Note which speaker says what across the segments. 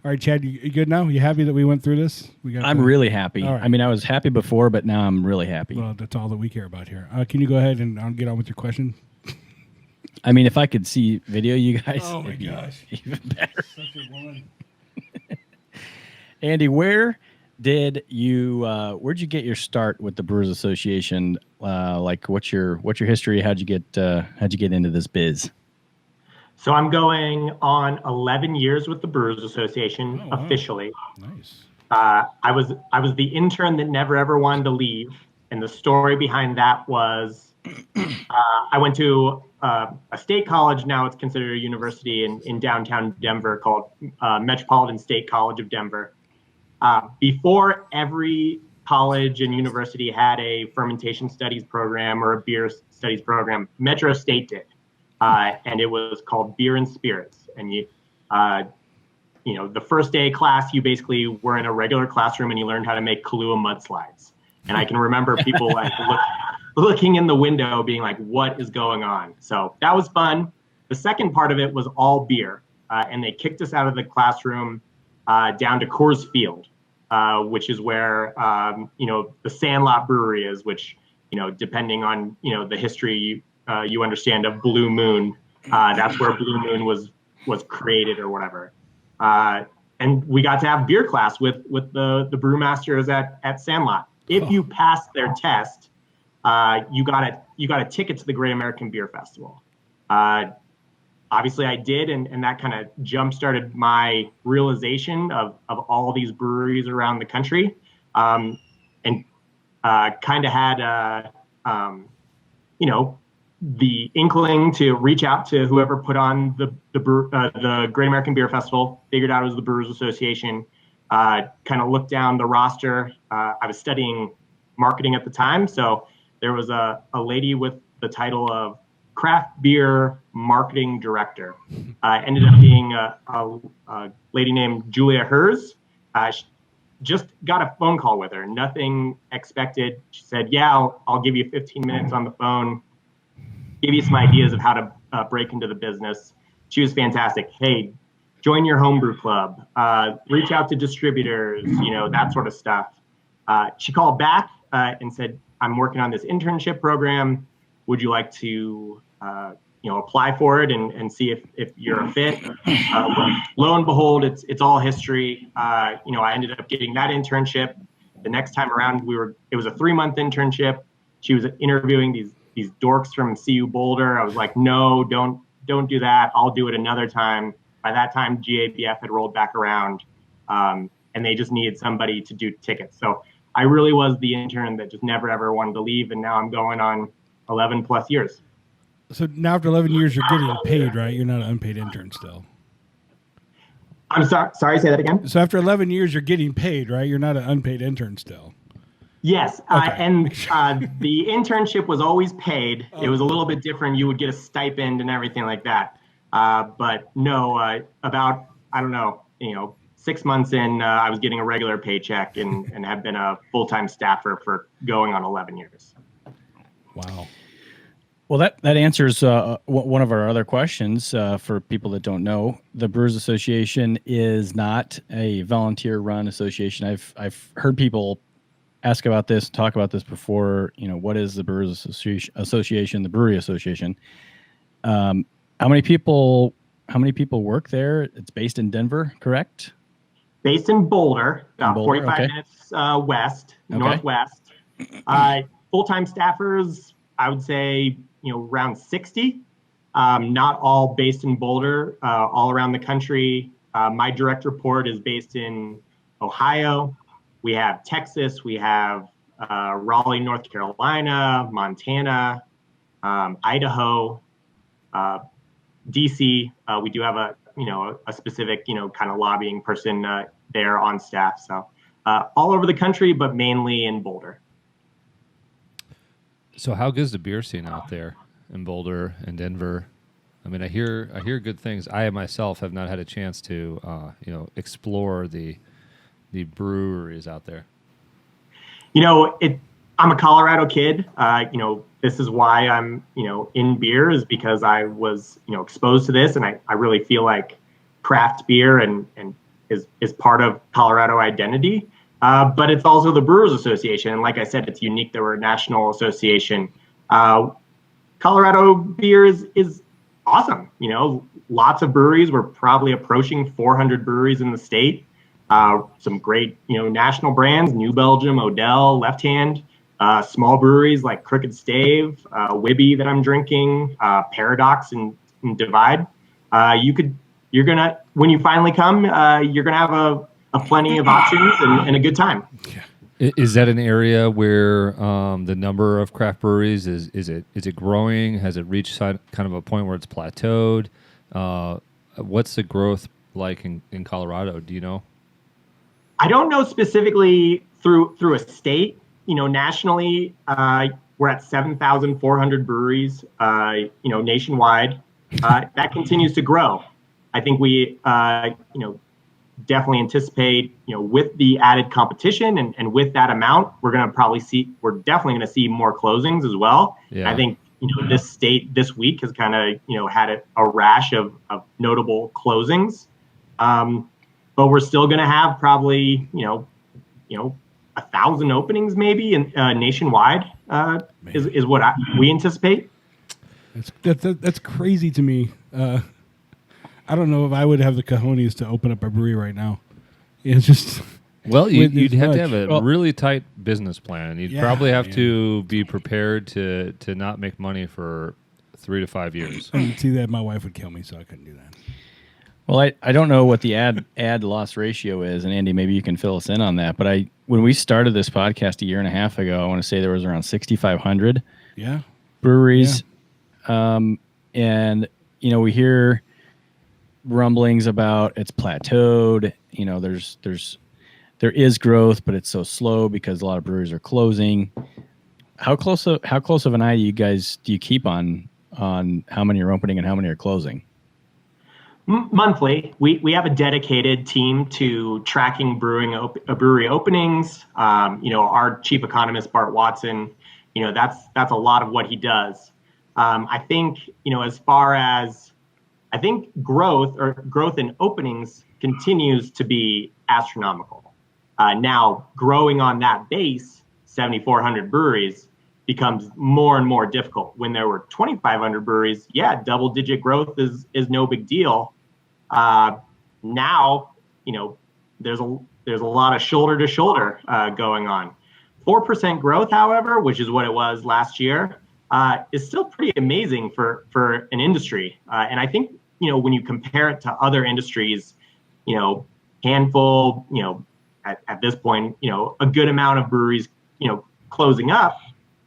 Speaker 1: All right, Chad, you good now? You happy that we went through this?
Speaker 2: I'm really happy.
Speaker 1: All right.
Speaker 2: I mean, I was happy before, but now I'm really happy.
Speaker 1: Well, that's all that we care about here. Can you go ahead and I'll get on with your question?
Speaker 2: I mean, if I could see video, you guys,
Speaker 1: oh my gosh,
Speaker 2: even better.
Speaker 1: Such a woman.
Speaker 2: Andy, where'd you get your start with the Brewers Association? Like, what's your history? How'd you get into this biz?
Speaker 3: So I'm going on 11 years with the Brewers Association officially.
Speaker 1: Nice.
Speaker 3: I was the intern that never ever wanted to leave, and the story behind that was I went to a state college. Now it's considered a university in downtown Denver called Metropolitan State College of Denver. Before every college and university had a fermentation studies program or a beer studies program, Metro State did. And it was called Beer and Spirits. And the first day of class, you basically were in a regular classroom and you learned how to make Kahlua mudslides. And I can remember people like looking in the window being like, what is going on? So that was fun. The second part of it was all beer. And they kicked us out of the classroom down to Coors Field, which is where, the Sandlot Brewery is, which, depending on, the history you understand of Blue Moon. That's where Blue Moon was created or whatever. And we got to have beer class with the brewmasters at Sandlot. If you passed their test, you got a ticket to the Great American Beer Festival. Obviously I did, and that kind of jump-started my realization of all these breweries around the country, and kind of had the inkling to reach out to whoever put on the Great American Beer Festival. Figured out it was the Brewers Association. Kind of looked down the roster. I was studying marketing at the time, so there was a lady with the title of craft beer marketing director. Ended up being a lady named Julia Hers. Just got a phone call with her. Nothing expected. She said, "Yeah, I'll give you 15 minutes on the phone. Give you some ideas of how to break into the business." She was fantastic. Hey, join your homebrew club. Reach out to distributors. That sort of stuff. She called back and said, "I'm working on this internship program. Would you like to apply for it and see if you're a fit?" Lo and behold, it's all history. I ended up getting that internship. The next time around, it was a 3-month internship. She was interviewing these dorks from CU Boulder. I was like, no, don't do that. I'll do it another time. By that time, GABF had rolled back around, and they just needed somebody to do tickets. So I really was the intern that just never ever wanted to leave, and now I'm going on 11 plus years.
Speaker 1: So now after 11 years, you're getting paid, right? You're not an unpaid intern still.
Speaker 3: I'm sorry, say that again.
Speaker 1: So after 11 years, you're getting paid, right? You're not an unpaid intern still.
Speaker 3: Yes,
Speaker 1: Okay.
Speaker 3: and the internship was always paid. It was a little bit different. You would get a stipend and everything like that. But no, about, 6 months in, I was getting a regular paycheck and have been a full-time staffer for going on 11 years.
Speaker 1: Wow.
Speaker 2: Well, that answers one of our other questions for people that don't know. The Brewers Association is not a volunteer-run association. I've heard people ask about this, talk about this before. What is the Brewers Association, the Brewery Association? How many people work there? It's based in Denver, correct?
Speaker 3: Based in Boulder, about 45
Speaker 2: okay.
Speaker 3: minutes northwest. Full-time staffers, I would say, around 60. Not all based in Boulder, all around the country. My direct report is based in Ohio. We have Texas. We have Raleigh, North Carolina, Montana, Idaho, DC. We do have a specific, kind of lobbying person there on staff. So all over the country, but mainly in Boulder.
Speaker 4: So how good is the beer scene out there in Boulder and Denver? I mean, I hear good things. I myself have not had a chance to, explore the breweries out there.
Speaker 3: I'm a Colorado kid. This is why I'm, in beer, is because I was, exposed to this, and I really feel like craft beer and is part of Colorado identity. But it's also the Brewers Association. And like I said, it's unique that we're a national association. Colorado beer is awesome. Lots of breweries. We're probably approaching 400 breweries in the state. Some great, national brands, New Belgium, Odell, Left Hand, small breweries like Crooked Stave, Wibby that I'm drinking, Paradox and Divide. When you finally come, you're gonna have a plenty of options and a good time.
Speaker 4: Is that an area where the number of craft breweries is it growing? Has it reached kind of a point where it's plateaued? What's the growth like in Colorado? Do you know?
Speaker 3: I don't know specifically through a state. Nationally, we're at 7,400 breweries. Nationwide, that continues to grow. I think we, definitely anticipate, with the added competition and with that amount, we're definitely going to see more closings as well.
Speaker 4: Yeah.
Speaker 3: I think, this state this week has kind of, had a rash of notable closings. But we're still going to have probably, 1,000 openings maybe nationwide is what we anticipate.
Speaker 1: That's crazy to me. I don't know if I would have the cojones to open up a brewery right now. It's just
Speaker 4: you'd have to have a really tight business plan. You'd probably have to be prepared to not make money for 3 to 5 years.
Speaker 1: And see that my wife would kill me, so I couldn't do that.
Speaker 2: Well, I don't know what the ad loss ratio is, and Andy, maybe you can fill us in on that. But when we started this podcast a year and a half ago, I want to say there was around 6,500 breweries, and we hear rumblings about it's plateaued. There is growth, but it's so slow because a lot of breweries are closing. How close of an eye do you keep on how many are opening and how many are closing?
Speaker 3: Monthly, we have a dedicated team to tracking brewery openings. Our chief economist, Bart Watson, that's a lot of what he does. I think, as far as growth in openings continues to be astronomical. Now, growing on that base, 7,400 breweries, becomes more and more difficult. When there were 2,500 breweries, double-digit growth is no big deal. Now, there's a lot of shoulder to shoulder going on. 4% growth, however, which is what it was last year, is still pretty amazing for an industry. And I think, when you compare it to other industries, handful, at this point, a good amount of breweries, closing up,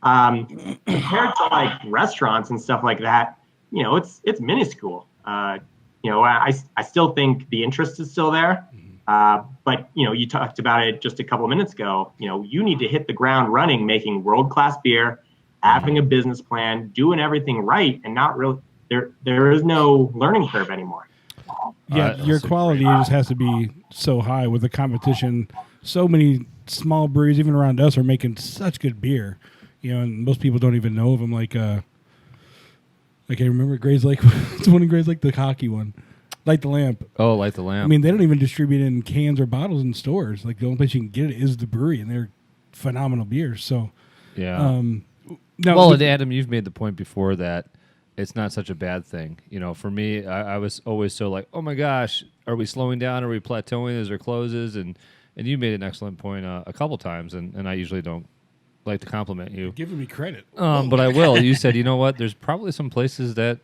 Speaker 3: compared to like restaurants and stuff like that, it's minuscule. I still think the interest is still there. But, you talked about it just a couple of minutes ago. You need to hit the ground running, making world-class beer, having a business plan, doing everything right, and not really there is no learning curve anymore.
Speaker 1: Yeah, your quality just has to be so high with the competition. So many small breweries, even around us, are making such good beer. And most people don't even know of them. Like I remember Gray's Lake. It's one of Gray's Lake, the hockey one. Light the Lamp.
Speaker 4: Oh, Light the Lamp.
Speaker 1: I mean, they don't even distribute it in cans or bottles in stores. Like, the only place you can get it is the brewery, and they're phenomenal beers. So,
Speaker 4: yeah.
Speaker 1: Now,
Speaker 4: and Adam, you've made the point before that it's not such a bad thing. For me, I was always so like, oh my gosh, are we slowing down? Are we plateauing as there closes? And you made an excellent point a couple times, and I usually don't like to compliment you.
Speaker 1: You're giving me credit.
Speaker 4: But I will. You said, you know what? There's probably some places that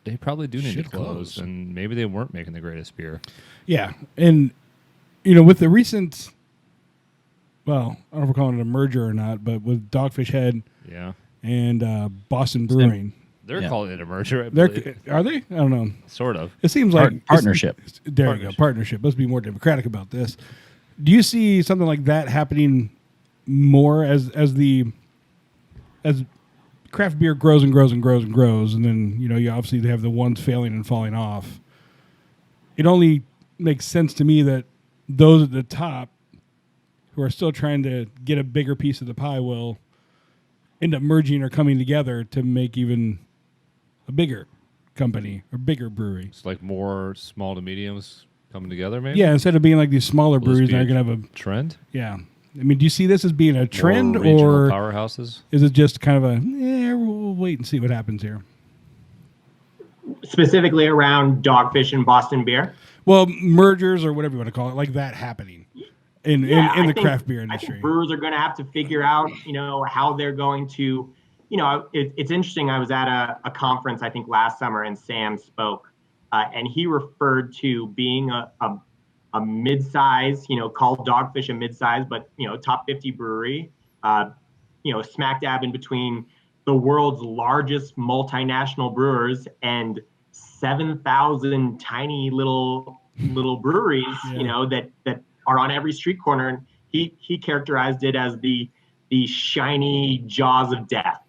Speaker 4: they probably do need
Speaker 1: Should
Speaker 4: to close, and maybe they weren't making the greatest beer.
Speaker 1: Yeah, and with the recent, well, I don't know if we're calling it a merger or not, but with Dogfish Head, and Boston Brewing,
Speaker 4: they're calling it a merger. I believe.
Speaker 1: Are they? I don't know.
Speaker 4: Sort of.
Speaker 1: It seems like
Speaker 2: partnership.
Speaker 1: There you go, partnership. Let's be more democratic about this. Do you see something like that happening more as craft beer grows and grows and grows and grows, and then you obviously have the ones failing and falling off? It only makes sense to me that those at the top who are still trying to get a bigger piece of the pie will end up merging or coming together to make even a bigger company or bigger brewery.
Speaker 4: It's like more small to mediums coming together, maybe.
Speaker 1: Yeah, instead of being like these smaller
Speaker 4: Will this
Speaker 1: breweries,
Speaker 4: be
Speaker 1: they're
Speaker 4: a
Speaker 1: going to have a
Speaker 4: trend.
Speaker 1: yeah. I mean, do you see this as being a trend,
Speaker 4: More regional
Speaker 1: or
Speaker 4: powerhouses?
Speaker 1: is it just kind of a we'll wait and see what happens here?
Speaker 3: Specifically around Dogfish and Boston beer.
Speaker 1: Well, mergers or whatever you want to call it, like that happening in
Speaker 3: I
Speaker 1: the
Speaker 3: think-
Speaker 1: craft beer
Speaker 3: I
Speaker 1: industry.
Speaker 3: think brewers are going to have to figure out, how they're going to, it's interesting. I was at a conference, I think last summer, and Sam spoke, and he referred to being a mid-size, called Dogfish a mid-size, but, top 50 brewery, smack dab in between the world's largest multinational brewers and 7,000 tiny little breweries,
Speaker 1: Yeah.
Speaker 3: that are on every street corner. And he characterized it as the shiny jaws of death.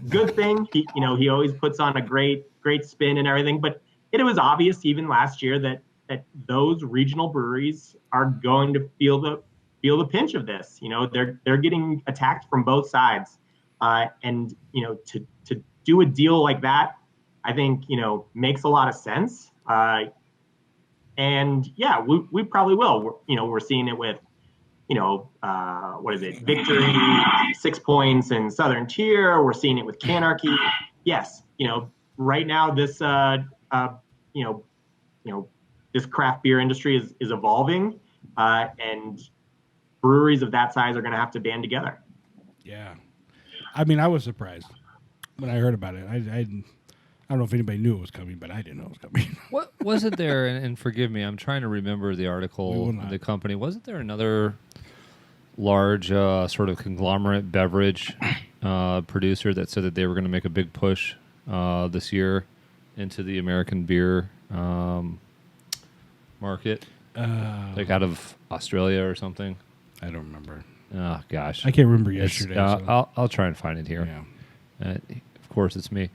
Speaker 3: Good thing. He always puts on a great spin and everything. But it was obvious even last year that those regional breweries are going to feel the pinch of this. They're getting attacked from both sides, and to do a deal like that, I think makes a lot of sense. And yeah, we probably will. We're seeing it with what is it? Victory, 6 Points, and Southern Tier. We're seeing it with Canarchy. Yes, right now this this craft beer industry is evolving, and breweries of that size are going to have to band together.
Speaker 1: Yeah, I mean, I was surprised when I heard about it. I don't know if anybody knew it was coming, but I didn't know it was coming.
Speaker 4: What wasn't there? And forgive me, I'm trying to remember the
Speaker 1: We
Speaker 4: article
Speaker 1: will
Speaker 4: of
Speaker 1: not.
Speaker 4: the company. Wasn't there another large sort of conglomerate beverage producer that said that they were going to make a big push this year into the American beer market, like out of Australia or something?
Speaker 1: I don't remember.
Speaker 4: Oh gosh,
Speaker 1: I can't remember
Speaker 4: It's-
Speaker 1: yesterday. So.
Speaker 4: I'll try and find it here.
Speaker 1: Yeah.
Speaker 4: Of course, it's me.